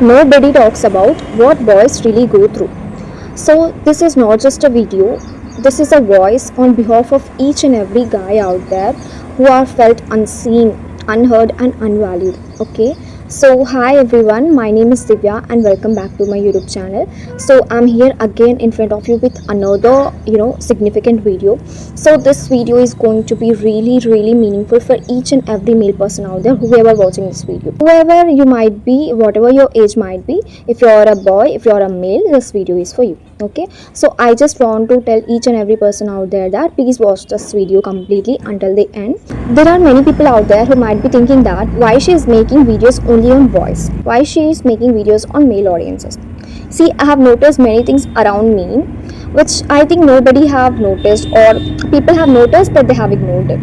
nobody talks about what boys really go through. So, this is not just a video, this is a voice on behalf of each and every guy out there who are felt unseen, unheard, and unvalued. Okay, so hi everyone, my name is Divya, and welcome back to my YouTube channel. So, I'm here again in front of you with another, significant video. So, this video is going to be really meaningful for each and every male person out there, whoever watching this video. Whoever you might be, whatever your age might be, if you're a boy, if you're a male, this video is for you. Okay, so I just want to tell each and every person out there that please watch this video completely until the end. There are many people out there who might be thinking that why she is making videos only on boys, why she is making videos on male audiences. See, I have noticed many things around me which I think nobody have noticed, or people have noticed but they have ignored it.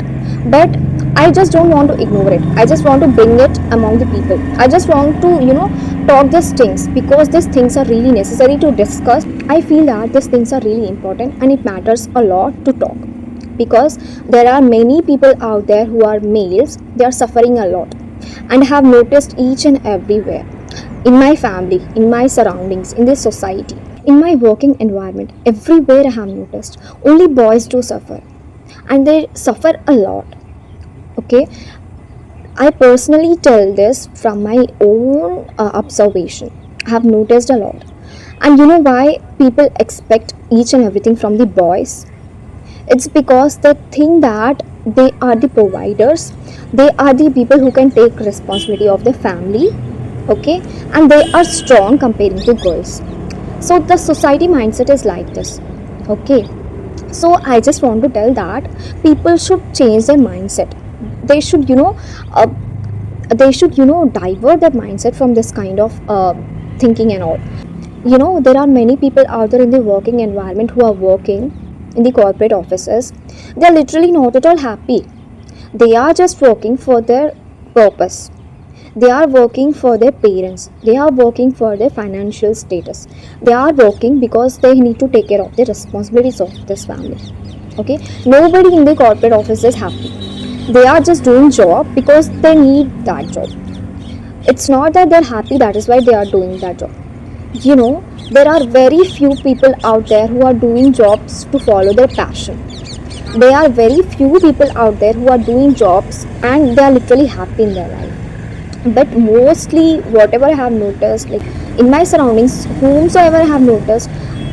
But I just don't want to ignore it. I just want to bring it among the people. I just want to, talk these things because these things are really necessary to discuss. I feel that these things are really important and it matters a lot to talk, because there are many people out there who are males, they are suffering a lot, and I have noticed each and everywhere, in my family, in my surroundings, in this society, in my working environment, everywhere I have noticed only boys do suffer, and they suffer a lot. Okay, I personally tell this from my own observation. I have noticed a lot. And you know why people expect each and everything from the boys? It's because they think that they are the providers, they are the people who can take responsibility of the family, okay, and they are strong comparing to girls. So the society mindset is like this, okay. So I just want to tell that people should change their mindset. They should divert their mindset from this kind of thinking and all. There are many people out there in the working environment who are working in the corporate offices. They are literally not at all happy. They are just working for their purpose. They are working for their parents. They are working for their financial status. They are working because they need to take care of the responsibilities of this family. Okay, nobody in the corporate office is happy. They are just doing job because they need that job. It's not that they're happy, that is why they are doing that job. There are very few people out there who are doing jobs to follow their passion. There are very few people out there who are doing jobs and they are literally happy in their life. But mostly, whatever I have noticed, like in my surroundings, whomsoever I have noticed,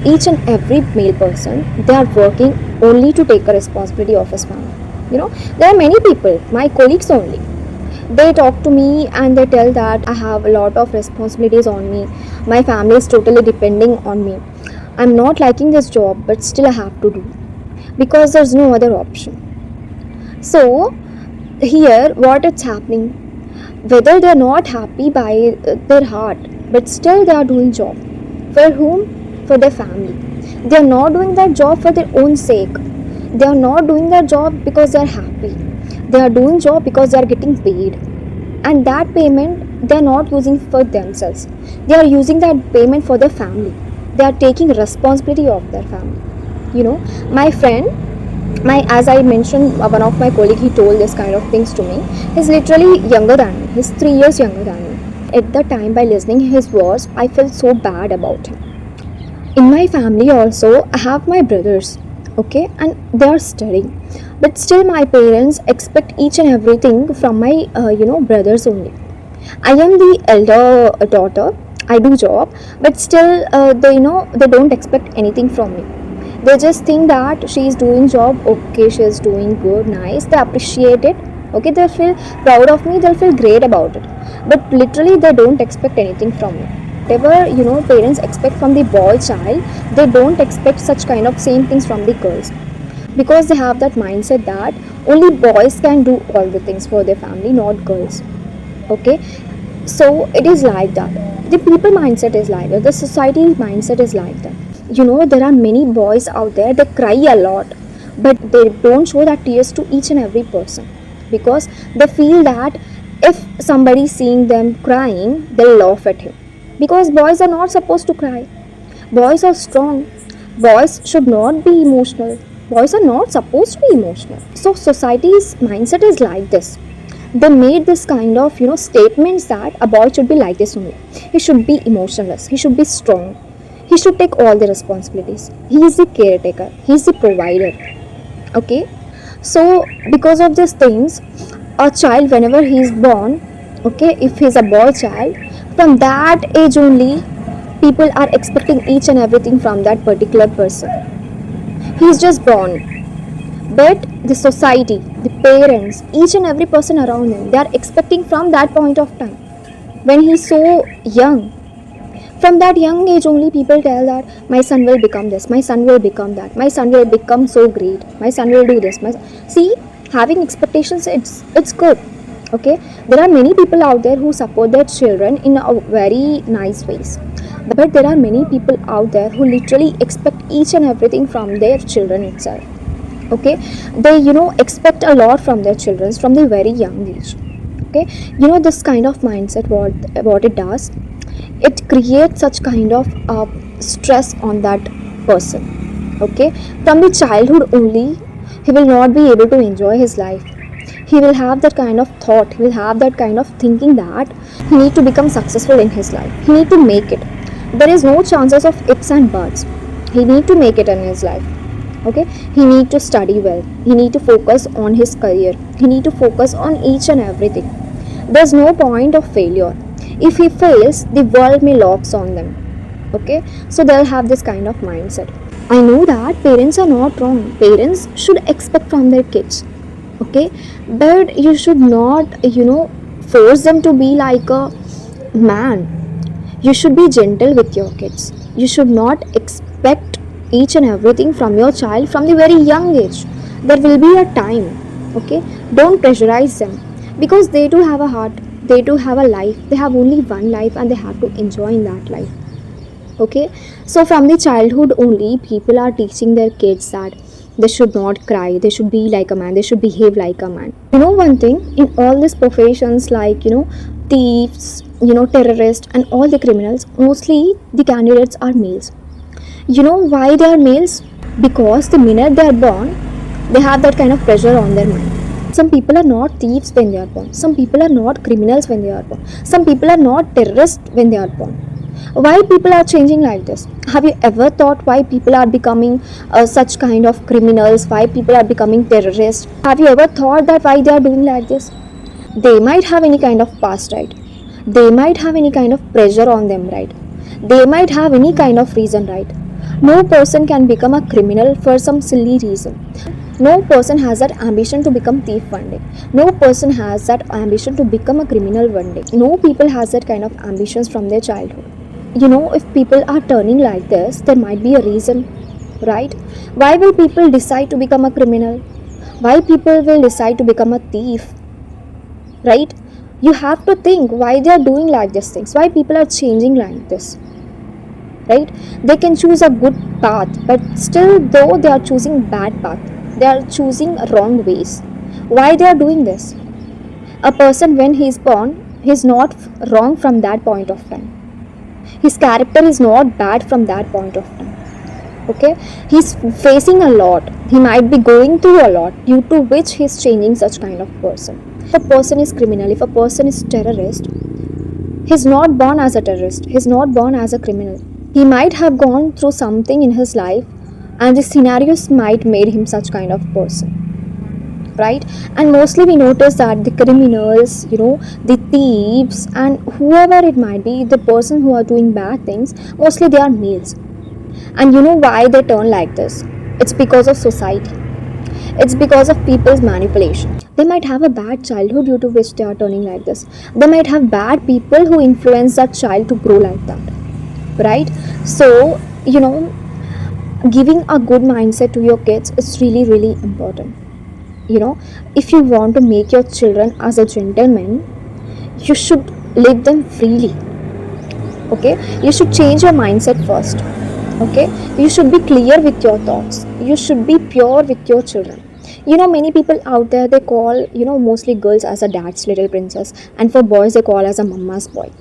each and every male person, they are working only to take a responsibility of his family. There are many people, my colleagues only, they talk to me and they tell that I have a lot of responsibilities on me, my family is totally depending on me, I'm not liking this job but still I have to do because there's no other option. So here what it's happening, whether they're not happy by their heart, but still they are doing job. For whom? For their family. They are not doing that job for their own sake. They are not doing that job because they are happy. They are doing job because they are getting paid. And that payment they are not using for themselves. They are using that payment for their family. They are taking responsibility of their family. My friend, as I mentioned, one of my colleague, he told this kind of things to me. He's literally younger than me. He's 3 years younger than me. At the time, by listening his words, I felt so bad about him. In my family also, I have my brothers, okay, and they are studying. But still, my parents expect each and everything from my, brothers only. I am the elder daughter. I do job, but still, they don't expect anything from me. They just think that she is doing job, okay, she is doing good, nice, they appreciate it, okay, they feel proud of me, they'll feel great about it, but literally they don't expect anything from me. Whatever parents expect from the boy child, they don't expect such kind of same things from the girls, because they have that mindset that only boys can do all the things for their family, not girls. Okay, so it is like that. The people mindset is like that, the society mindset is like that. There are many boys out there, they cry a lot, but they don't show that tears to each and every person, because they feel that if somebody is seeing them crying, they'll laugh at him, because boys are not supposed to cry. Boys are strong. Boys should not be emotional. Boys are not supposed to be emotional. So society's mindset is like this. They made this kind of statements that a boy should be like this only. He should be emotionless, he should be strong, he should take all the responsibilities, he is the caretaker, he is the provider. Okay, so because of these things, a child whenever he is born, okay, if he is a boy child, from that age only people are expecting each and everything from that particular person. He is just born, but the society, the parents, each and every person around him, they are expecting from that point of time when he is so young. From that young age only people tell that my son will become this, my son will become that, my son will become so great, my son will do this, see, having expectations, it's good. Okay, there are many people out there who support their children in a very nice ways, but there are many people out there who literally expect each and everything from their children itself. Okay, they expect a lot from their children from the very young age. Okay, this kind of mindset, what it does, it creates such kind of stress on that person. Okay, from the childhood only he will not be able to enjoy his life. He will have that kind of thought, he will have that kind of thinking that he need to become successful in his life, he need to make it. There is no chances of ifs and buts. He need to make it in his life. Okay, he need to study well, he need to focus on his career, he need to focus on each and everything. There's no point of failure. If he fails, the world may locks on them. Okay, so they'll have this kind of mindset. I know that parents are not wrong, parents should expect from their kids. Okay, but you should not force them to be like a man. You should be gentle with your kids. You should not expect each and everything from your child from the very young age. There will be a time. Okay, don't pressurize them, because they too have a heart, they too have a life, they have only one life and they have to enjoy in that life. Okay, so from the childhood only people are teaching their kids that they should not cry, they should be like a man, they should behave like a man. One thing, in all these professions like thieves, terrorists and all the criminals, mostly the candidates are males. Why they are males? Because the minute they are born, they have that kind of pressure on their mind. Some people are not thieves when they are born, some people are not criminals when they are born, some people are not terrorists when they are born. Why people are changing like this? Have you ever thought why people are becoming such kind of criminals, why people are becoming terrorists? Have you ever thought that why they are doing like this? They might have any kind of past, right? They might have any kind of pressure on them, right? They might have any kind of reason, right? No person can become a criminal for some silly reason. No person has that ambition to become thief one day. No person has that ambition to become a criminal one day. No people has that kind of ambitions from their childhood. If people are turning like this, there might be a reason, right? Why will people decide to become a criminal? Why people will decide to become a thief, right? You have to think why they are doing like these things, why people are changing like this, right? They can choose a good path, but still though they are choosing bad path, they are choosing wrong ways. Why they are doing this? A person when he is born, he is not wrong from that point of time. His character is not bad from that point of time. Okay, he's facing a lot, he might be going through a lot, due to which he's changing such kind of person. If a person is criminal, if a person is terrorist, he's not born as a terrorist, he's not born as a criminal. He might have gone through something in his life and the scenarios might made him such kind of person, right? And mostly we notice that the criminals, the thieves and whoever it might be, the person who are doing bad things, mostly they are males. And why they turn like this? It's because of society, it's because of people's manipulation. They might have a bad childhood due to which they are turning like this. They might have bad people who influence that child to grow like that, right? So giving a good mindset to your kids is really really important. If you want to make your children as a gentleman, you should live them freely. Okay, you should change your mindset first. Okay, you should be clear with your thoughts, you should be pure with your children. Many people out there, they call mostly girls as a dad's little princess, and for boys they call as a mama's boy.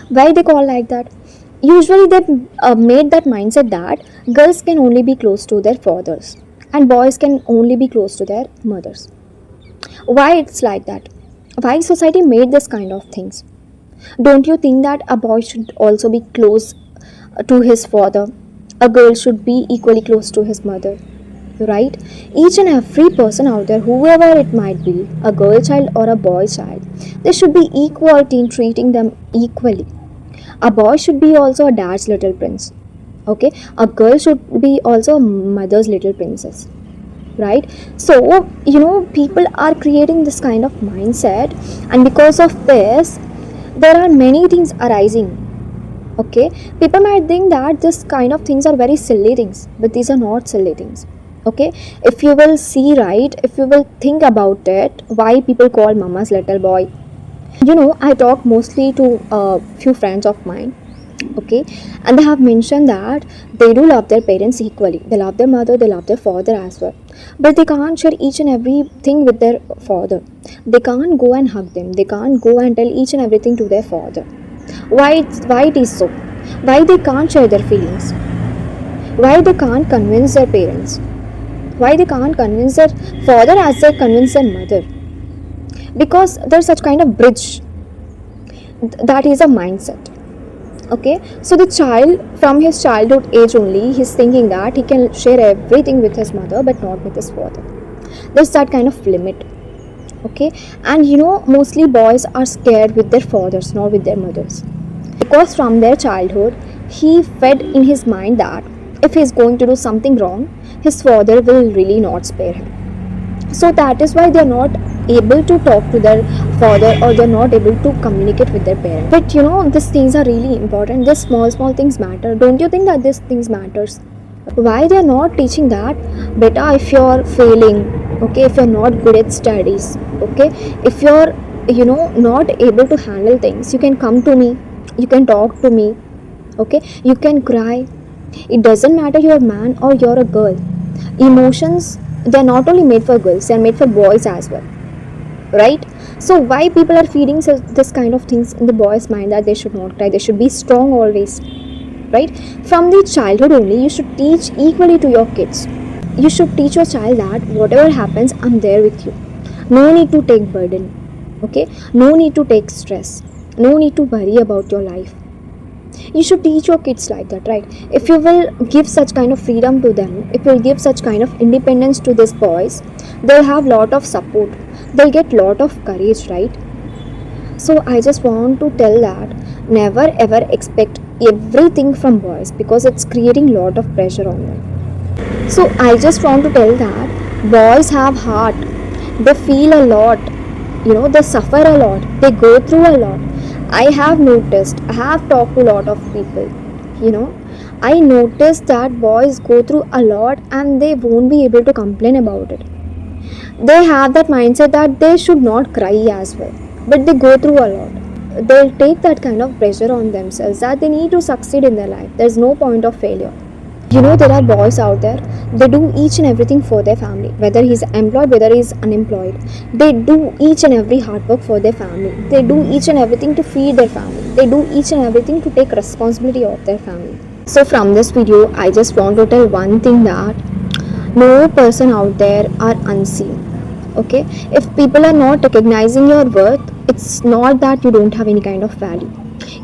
Why they call like that? Usually they made that mindset that girls can only be close to their fathers and boys can only be close to their mothers. Why it's like that? Why society made this kind of things? Don't you think that a boy should also be close to his father? A girl should be equally close to his mother, right? Each and every person out there, whoever it might be, a girl child or a boy child, there should be equality in treating them equally. A boy should be also a dad's little prince, okay? A girl should be also a mother's little princess, right? So people are creating this kind of mindset, and because of this there are many things arising. Okay, people might think that this kind of things are very silly things, but these are not silly things. Okay, if you will see, right, if you will think about it, why people call mama's little boy. I talk mostly to a few friends of mine, okay, and they have mentioned that they do love their parents equally. They love their mother, they love their father as well, but they can't share each and everything with their father. They can't go and hug them, they can't go and tell each and everything to their father. Why it is so? Why they can't share their feelings? Why they can't convince their parents? Why they can't convince their father as they convince their mother? Because there's such kind of bridge. That is a mindset. Okay, so the child from his childhood age only, he's thinking that he can share everything with his mother but not with his father. There's that kind of limit. Okay, and mostly boys are scared with their fathers, not with their mothers, because from their childhood he fed in his mind that if he's going to do something wrong, his father will really not spare him. So that is why they're not able to talk to their father, or they're not able to communicate with their parents. But these things are really important. These small things matter. Don't you think that these things matters? Why they're not teaching that, beta, if you're failing, okay, if you're not good at studies, okay, if you're not able to handle things, you can come to me, you can talk to me, okay, you can cry. It doesn't matter you're a man or you're a girl. Emotions, they're not only made for girls, they're made for boys as well, right? So why people are feeding this kind of things in the boys' mind, that they should not cry, they should be strong always, right? From the childhood only, you should teach equally to your kids. You should teach your child that whatever happens, I'm there with you. No need to take burden, okay? No need to take stress. No need to worry about your life. You should teach your kids like that, right? If you will give such kind of freedom to them, if you will give such kind of independence to these boys, they'll have lot of support. They'll get lot of courage, right? So I just want to tell that never ever expect everything from boys, because it's creating lot of pressure on them. So I just want to tell that boys have heart. They feel a lot. They suffer a lot. They go through a lot. I have noticed, I have talked to a lot of people. I noticed that boys go through a lot and they won't be able to complain about it. They have that mindset that they should not cry as well, but they go through a lot. They'll take that kind of pressure on themselves that they need to succeed in their life. There's no point of failure. There are boys out there, they do each and everything for their family, whether he's employed, whether he's unemployed. They do each and every hard work for their family. They do each and everything to feed their family. They do each and everything to take responsibility of their family. So from this video, I just want to tell one thing, that no person out there are unseen. Okay, if people are not recognizing your worth, it's not that you don't have any kind of value.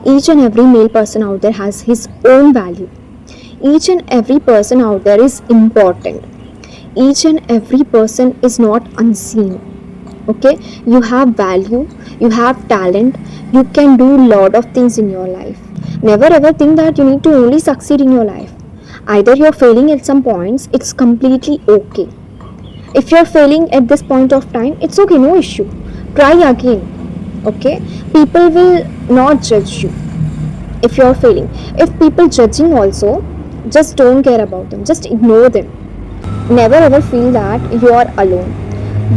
Each and every male person out there has his own value. Each and every person out there is important. Each and every person is not unseen. Okay, you have value, you have talent, you can do a lot of things in your life. Never ever think that you need to only succeed in your life. Either you're failing at some points, it's completely okay. If you're failing at this point of time, it's okay, no issue. Try again. Okay, people will not judge you if you're failing. If people judging also, just don't care about them, just ignore them. Never ever feel that you are alone.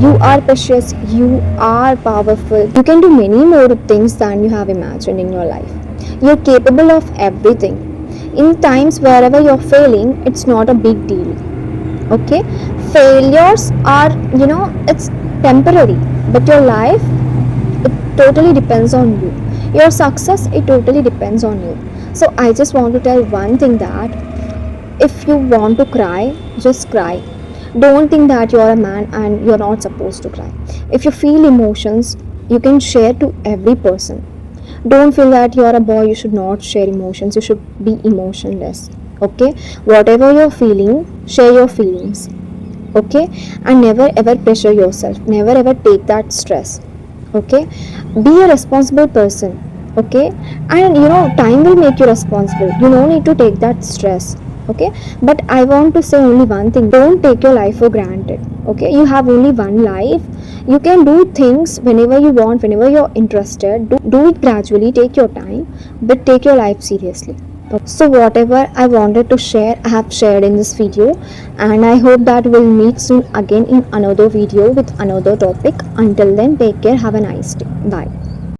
You are precious, you are powerful. You can do many more things than you have imagined in your life. You're capable of everything. In times wherever you're failing, it's not a big deal. Okay, failures are, it's temporary, but your life, it totally depends on you. Your success, it totally depends on you. So I just want to tell one thing, that if you want to cry, just cry. Don't think that you're a man and you're not supposed to cry. If you feel emotions, You can share to every person. Don't feel that you are a boy, you should not share emotions, you should be emotionless. Okay, whatever you're feeling, share your feelings. Okay, and never ever pressure yourself, never ever take that stress. Okay, be a responsible person. Okay, and time will make you responsible, you don't need to take that stress. Okay, but I want to say only one thing: don't take your life for granted. Okay, you have only one life. You can do things whenever you want, whenever you're interested. Do it gradually, take your time, but take your life seriously. So whatever I wanted to share, I have shared in this video, and I hope that we'll meet soon again in another video with another topic. Until then, take care, have a nice day, bye.